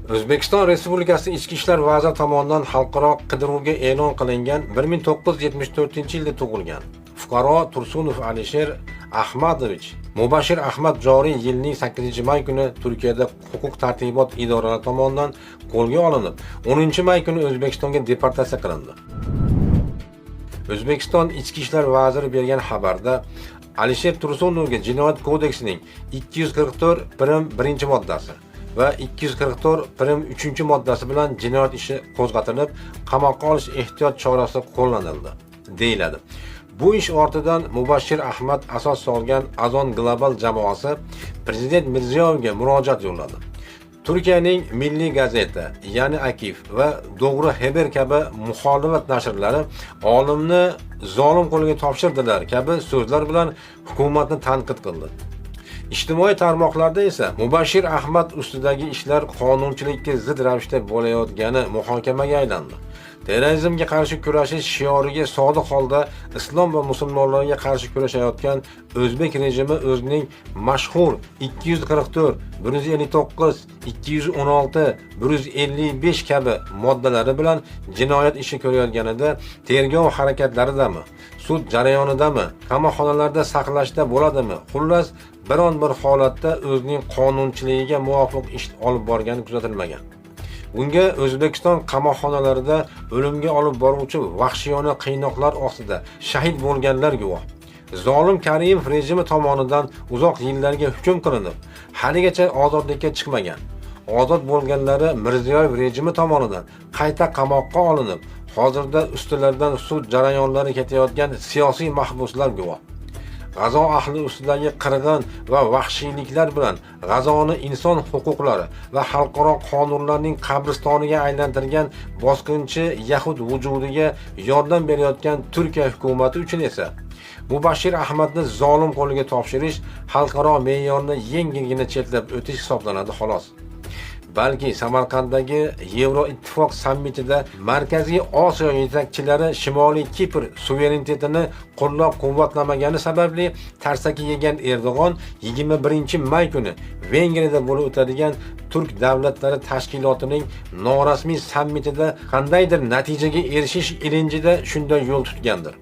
O'zbekiston Respublikasi Ichki ishlar vaziri tomonidan xalqaro qidiruvga e'lon qilingan 1974-yilda tug'ilgan fuqaro Tursunov Alisher Ahmadovich Mubashir Ahmad joriy yilning 8-may kuni Turkiyada huquq tartibot idoralari tomonidan qo'lga olinib, 10-may kuni O'zbekistonga deportatsiya qilindi. O'zbekiston Ichki ishlar vaziri bergan xabarda Alisher Tursunovga Jinoyat kodeksining 244 moddasi va 244 moddasi bilan jinoyat ishi qo'zg'atilib, qamoqqa olish ehtiyot chorasi qo'llanildi, deyiladi. Bu ish ortidan Mubashir Ahmad asos solgan Azon Global jamoasi Prezident Mirziyoyevga murojaat yo'lladi. Turkiyaning Milliy gazeta, ya'ni Akif va Doğru Haber kabi muxolifat nashrlari olimni zolim qo'liga topshirdilar kabi so'zlar bilan hukumatni tanqid qildi. Ijtimoiy tarmoqlarda esa Mubashir Ahmad ustidagi ishlar qonunchilikka zid ravishda bo'layotgani muhokamaga aylandi. Terrorizmga qarshi kurashish shioriga sodiq holda islom va musulmonlarga qarshi kurashayotgan O'zbek rejimi o'zining mashhur 244, 159, 216, 155 kabi moddalari bilan jinoyat ishi ko'rayotganida tergov harakatlaridami, sud jarayonidami, qamoqxonalarda saqlashda bo'ladimi, xullas biron bir holatda o'zining qonunchiligiga muvofiq ish olib borgani kuzatilmagan. Bunga O'zbekiston qamoqxonalarida o'limga olib boruvchi vahshiyona qiynoqlar ostida shahid bo'lganlar guvoh. Zolim Karimov rejimi tomonidan uzoq yillarga hukm qilinib, haligacha ozodlikka chiqmagan. Ozod bo'lganlari Mirziyoyev rejimi tomonidan qayta qamoqqa olinib, hozirda ustilaridan sud jarayonlari ketayotgan siyosiy mahbuslar guvoh. G'azo ahli ustidagi qirg'in va vahshiyliklar bilan G'azoni inson huquqlari va xalqaro qonunlarning qabristoniga aylantirgan bosqinchi Yahud vujudiga yordam berayotgan Turkiya hukumati uchun esa Mubashir Ahmadni zolim qo'liga topshirish xalqaro me'yorni yengilgina chetlab o'tish hisoblanadi xolos. Balki Samarqanddagi Yevroittifoq sammitida Markaziy Osiyo yetakchilari Shimoliy Kipr suverenitetini qo'llab-quvvatlamagani sababli tarsaki yegan Erdo'g'on 21-may kuni Vengriyada bo'lib o'tadigan Turk davlatlari tashkilotining norasmiy sammitida qandaydir natijaga erishish ilinjida shunday yo'l tutgandir.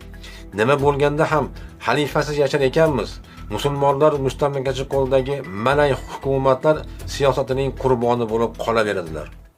Nima bo'lganda ham xalifasiz yashar ekanmiz. Musulmonlar mustamlakachi qo'ldagi malay hukumatlar siyosatining qurboni bo'lib qolaveradilar.